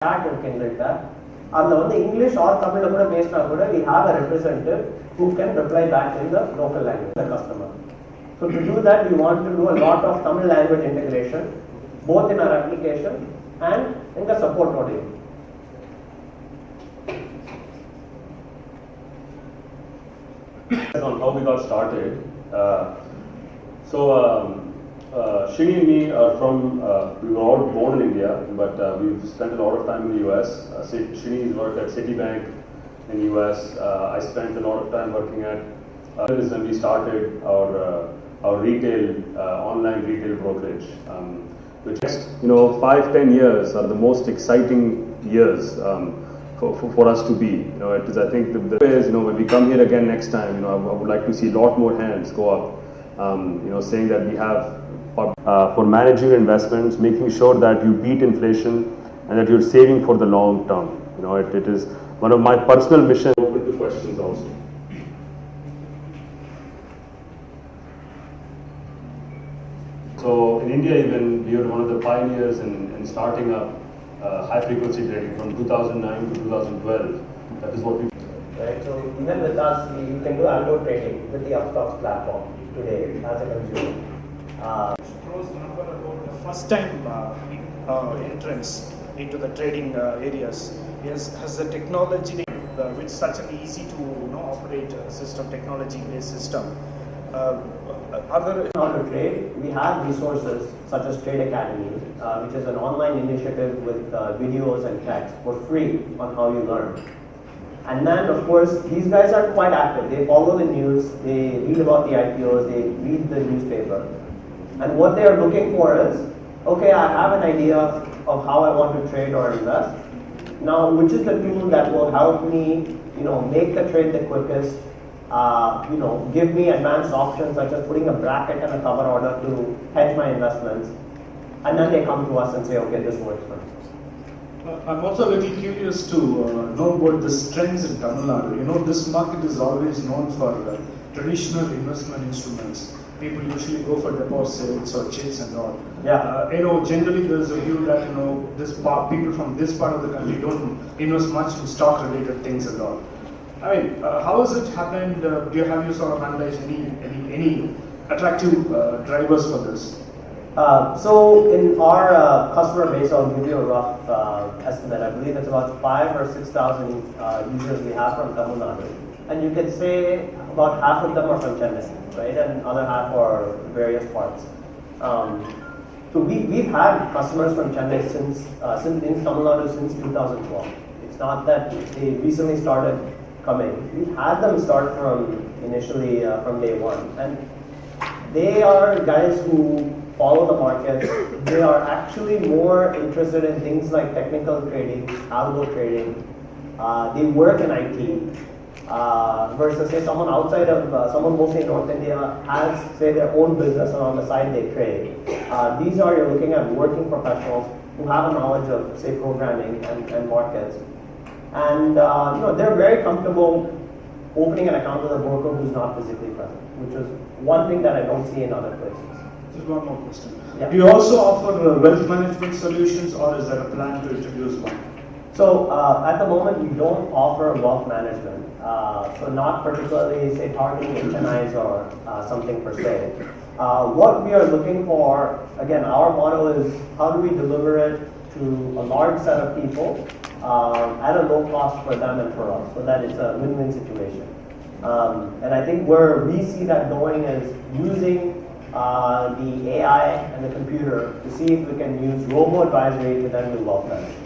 chat இருக்குங்க அந்த வந்து English or Tamil கூட பேசினா கூட we have a representative who can reply back in the local language the customer. So to do that we want to do a lot of Tamil language integration both in our application and in the support module. On how we got started. Shini and me are from, we were all born in India, but we've spent a lot of time in the US. Shini has worked at Citibank in the US. I spent a lot of time working at, this is when we started our retail, online retail brokerage. Which next, 5-10 years are the most exciting years for us to be. It is, I think, the way is, when we come here again next time, I would like to see a lot more hands go up, saying that we have for managing investments, making sure that you beat inflation and that you're saving for the long term. It is one of my personal missions. Open to questions also. So in India, even we were one of the pioneers in starting up high frequency trading from 2009 to 2012. That is what we. Right. So even with us, you can do algo trading with the Upstox platform today as a consumer. Throws number about the first time entrance into the trading areas. Yes, has the technology with such an easy to operate system, technology based system. Other how to trade, we have resources such as Trade Academy, which is an online initiative with videos and texts for free on how you learn. And then, of course, these guys are quite active. They follow the news, they read about the IPOs, they read the newspaper. And what they are looking for is, okay, I have an idea of how I want to trade or invest. Now, which is the tool that will help me, make the trade the quickest, give me advanced options such as putting a bracket and a cover order to hedge my investments. And then they come to us and say, okay, this works for me. I'm also a little curious to know about the trends in Tamil Nadu. This market is always known for traditional investment instruments. People usually go for deposits or checks and all. Yeah. Generally there's a view that people from this part of the country don't invest much in stock-related things and all. I mean, how has it happened? Have you sort of analyzed any attractive drivers for this? So in our customer base, I'll give you a rough estimate. I believe it's about 5,000 or 6,000 users we have from Tamil Nadu. And you can say about half of them are from Chennai, right? And other half are various parts. So we've had customers from Chennai since in Tamil Nadu since 2012. It's not that they recently started coming. We've had them start initially from day one. And they are guys who follow the market. They are actually more interested in things like technical trading, algo trading. They work in IT. Versus say someone outside of, someone mostly in North India has say their own business and on the side they trade. These are, you're looking at working professionals who have a knowledge of say programming and markets. And they're very comfortable opening an account with a broker who's not physically present, which is one thing that I don't see in other places. Just one more question. Yeah. Do you also offer wealth management solutions or is there a plan to introduce one? So at the moment we don't offer wealth management, so not particularly say targeting HNIs or something per se. What we are looking for, again, our model is how do we deliver it to a large set of people at a low cost for them and for us, so that it's a win-win situation. And I think where we see that going is using the AI and the computer to see if we can use robo-advisory to then do wealth management.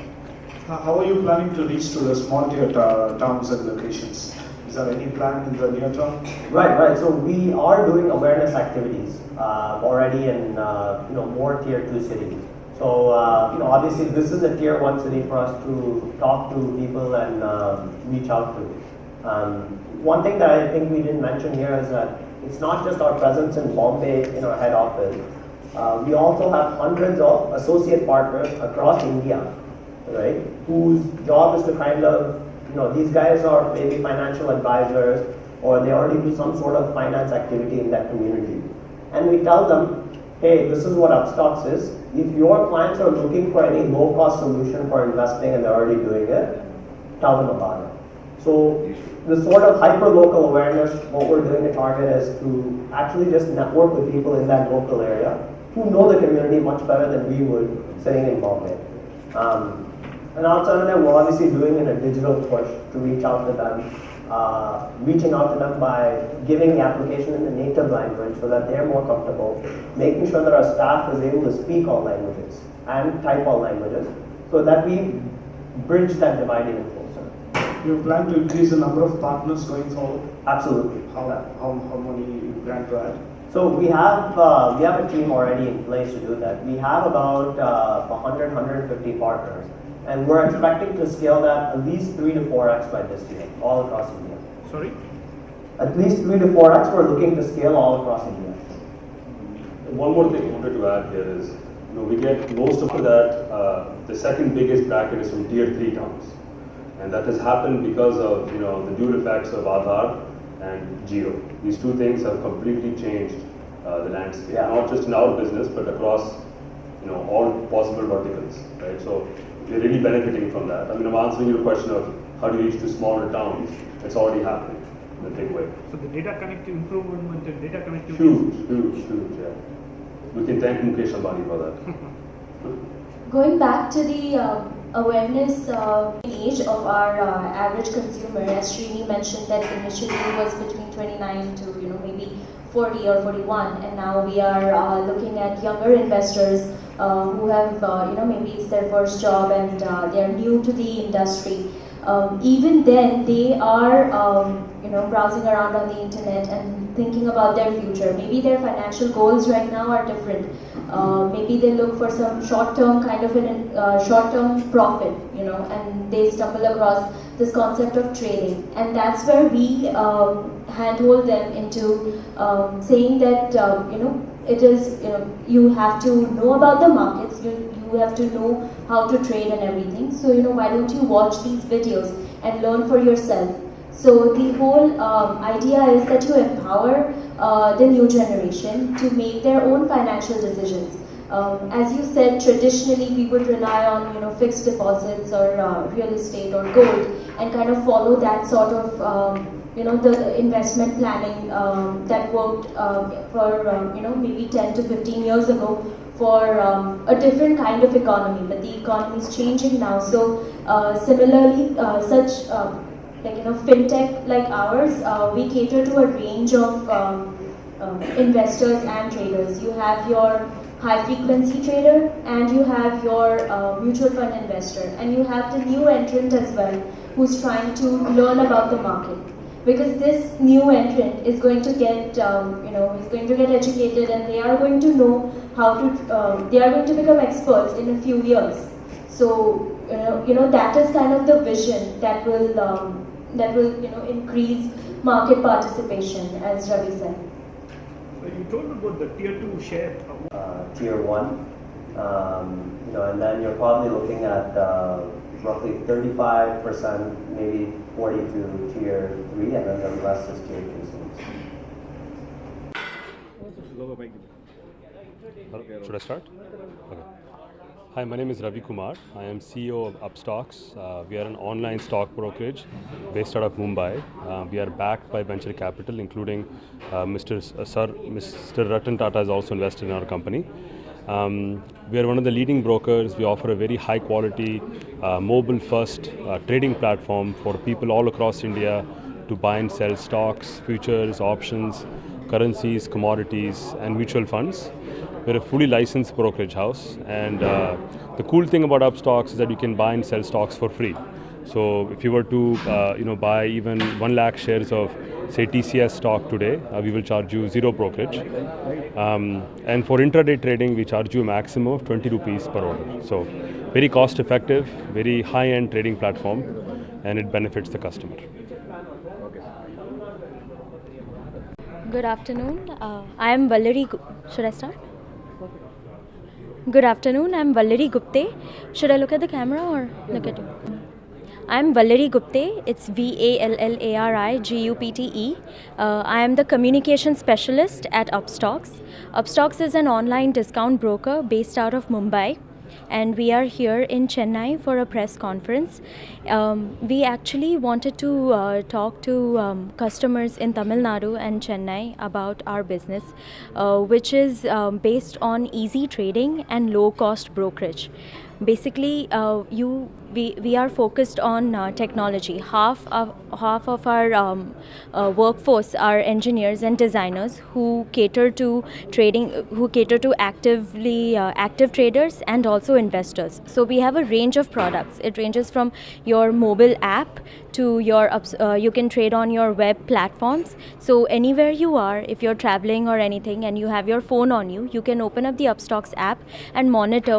How are you planning to reach to the small tier towns and locations? Is there any plan in the near term? Right. So we are doing awareness activities already in more tier 2 cities. So obviously this is a tier 1 city for us to talk to people and reach out to. One thing that I think we didn't mention here is that it's not just our presence in Bombay in our head office. We also have hundreds of associate partners across India, right? Whose job is to kind of, these guys are maybe financial advisors or they already do some sort of finance activity in that community. And we tell them, hey, this is what Upstox is. if your clients are looking for any low-cost solution for investing and they're already doing it, tell them about it. So the sort of hyper-local awareness, what we're doing to target is to actually just network with people in that local area who know the community much better than we would sitting in Bombay. And outside of that, we're obviously doing in a digital push to reach out to them, reaching out to them by giving the application in the native language so that they're more comfortable, making sure that our staff is able to speak all languages and type all languages so that we bridge that divide even closer. You plan to increase the number of partners going forward? Absolutely. How many you plan to add? So we have a team already in place to do that. We have about 150 partners, and we're expecting to scale that at least 3 to 4x by this year, all across India. Sorry? At least 3 to 4x, we're looking to scale all across India. One more thing I wanted to add here is, we get most of that, the second biggest bracket is from tier 3 towns. And that has happened because of, the dual effects of Aadhaar and Geo. These two things have completely changed the landscape, not just in our business, but across, all possible verticals, right? So we're really benefiting from that. I mean, I'm answering your question of how do you reach to smaller towns. It's already happening in a big way. So the data connectivity improvement and data connectivity. Huge, yeah. We can thank Mukesh Ambani for that. Going back to the awareness age of our average consumer, as Srini mentioned that initially it was between 29 to maybe 40 or 41, and now we are looking at younger investors who have maybe it's their first job and they are new to the industry. Even then they are browsing around on the internet and thinking about their future. Maybe their financial goals right now are different. Maybe they look for some short-term kind of short-term profit, and they stumble across this concept of trading, and that's where we handhold them into saying that it is you have to know about the markets, you have to know how to trade and everything. So why don't you watch these videos and learn for yourself? So the whole idea is that you empower the new generation to make their own financial decisions. As you said, traditionally we would rely on fixed deposits or real estate or gold and kind of follow that sort of the investment planning that worked for maybe 10 to 15 years ago for a different kind of economy. But the economy is changing now. So similarly, such fintech like ours, we cater to a range of investors and traders. You have your high frequency trader and you have your mutual fund investor, and you have the new entrant as well who's trying to learn about the market, because this new entrant is going to get is going to get educated, and they are going to know how to they are going to become experts in a few years. So that is kind of the vision that will increase market participation, as Ravi said. You told about the tier 2 share. Tier 1, and then you're probably looking at roughly 35%, maybe 40 to tier 3, and then the rest is tier 2. Should I start? Okay. Hi, my name is Ravi Kumar. I am CEO of Upstox. We are an online stock brokerage based out of Mumbai. We are backed by venture capital, including Mr. Ratan Tata is also invested in our company. We are one of the leading brokers. We offer a very high quality, mobile first trading platform for people all across India to buy and sell stocks, futures, options, currencies, commodities, and mutual funds. We're a fully licensed brokerage house, and the cool thing about Upstox is that you can buy and sell stocks for free. So if you were to buy even 1 lakh shares of, say, TCS stock today, we will charge you 0 brokerage. And for intraday trading, we charge you a maximum of 20 rupees per order. So very cost effective, very high-end trading platform, and it benefits the customer. Good afternoon. I am Valerie. Should I start? Good afternoon. I am Valerie Gupte. Should I look at the camera or look at you? I'm Vallari Gupte. It's VALLARIGUPTE. I am the communication specialist at Upstox. Upstox is an online discount broker based out of Mumbai, and we are here in Chennai for a press conference. We actually wanted to talk to customers in Tamil Nadu and Chennai about our business, which is based on easy trading and low cost brokerage. Basically, we are focused on technology. Half of our workforce are engineers and designers who cater to trading, who cater to active traders and also investors. So we have a range of products. It ranges from your mobile app to your you can trade on your web platforms. So anywhere you are, if you're traveling or anything and you have your phone on you, you can open up the Upstox app and monitor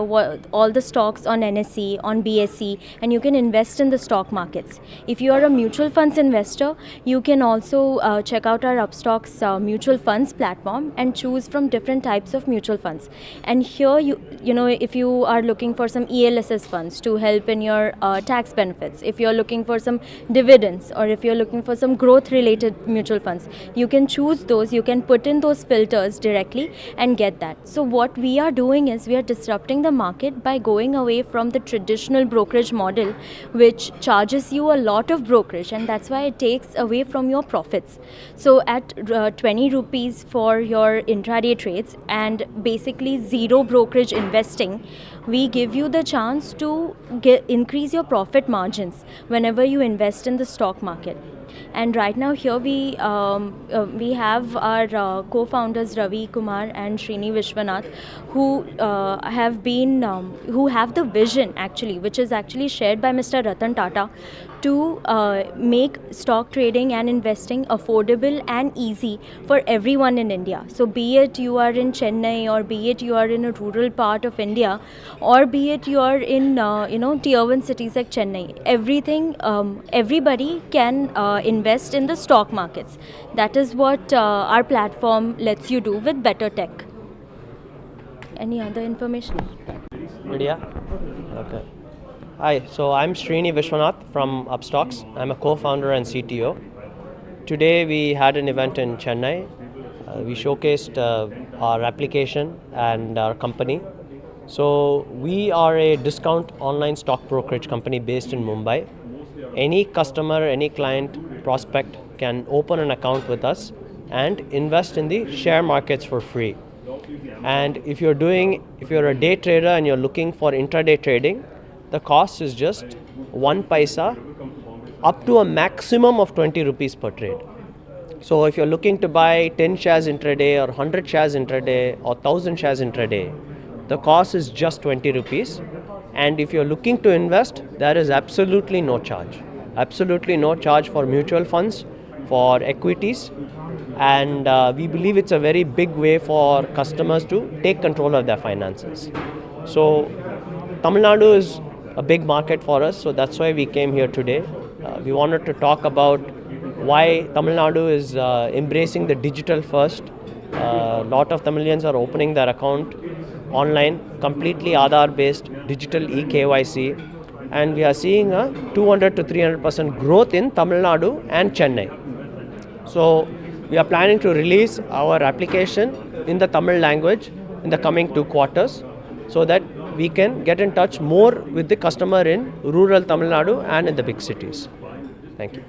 all the stocks on NSE, on BSE, and you can invest in the stock markets. If you are a mutual funds investor, you can also check out our Upstox mutual funds platform and choose from different types of mutual funds. And here you know, if you are looking for some ELSS funds to help in your tax benefits, if you're looking for some dividends, or if you're looking for some growth related mutual funds, you can choose those, you can put in those filters directly and get that. So what we are doing is we are disrupting the market by going away from the traditional brokerage model, which charges you a lot of brokerage, and that's why it takes away from your profits. So at 20 rupees for your intraday trades and basically zero brokerage investing, we give you the chance to increase your profit margins whenever you invest in the stock market. And right now here we have our co-founders Ravi Kumar and Srini Vishwanath, who have the vision actually, which is actually shared by Mr. Ratan Tata, to make stock trading and investing affordable and easy for everyone in India. So be it you are in Chennai, or be it you are in a rural part of India, or be it you are in tier 1 cities like Chennai, everybody can invest in the stock markets. That is what our platform lets you do with better tech. Any other information? Media? Okay. Hi, so I'm Srini Vishwanath from Upstox. I'm a co-founder and CTO. Today we had an event in Chennai. We showcased our application and our company. So we are a discount online stock brokerage company based in Mumbai. Any customer, any client, prospect can open an account with us and invest in the share markets for free. And if you're a day trader and you're looking for intraday trading, the cost is just 1 paisa up to a maximum of 20 rupees per trade. So if you're looking to buy 10 shares intraday or 100 shares intraday or 1000 shares intraday, the cost is just 20 rupees. And if you're looking to invest, there is absolutely no charge. Absolutely no charge for mutual funds, for equities. And we believe it's a very big way for customers to take control of their finances. So Tamil Nadu is a big market for us, so that's why we came here today. We wanted to talk about why Tamil Nadu is embracing the digital first. A lot of Tamilians are opening their account online, completely Aadhaar based, digital eKYC, and we are seeing a 200 to 300% growth in Tamil Nadu and Chennai. So we are planning to release our application in the Tamil language in the coming 2 quarters, so that we can get in touch more with the customer in rural Tamil Nadu and in the big cities. Thank you.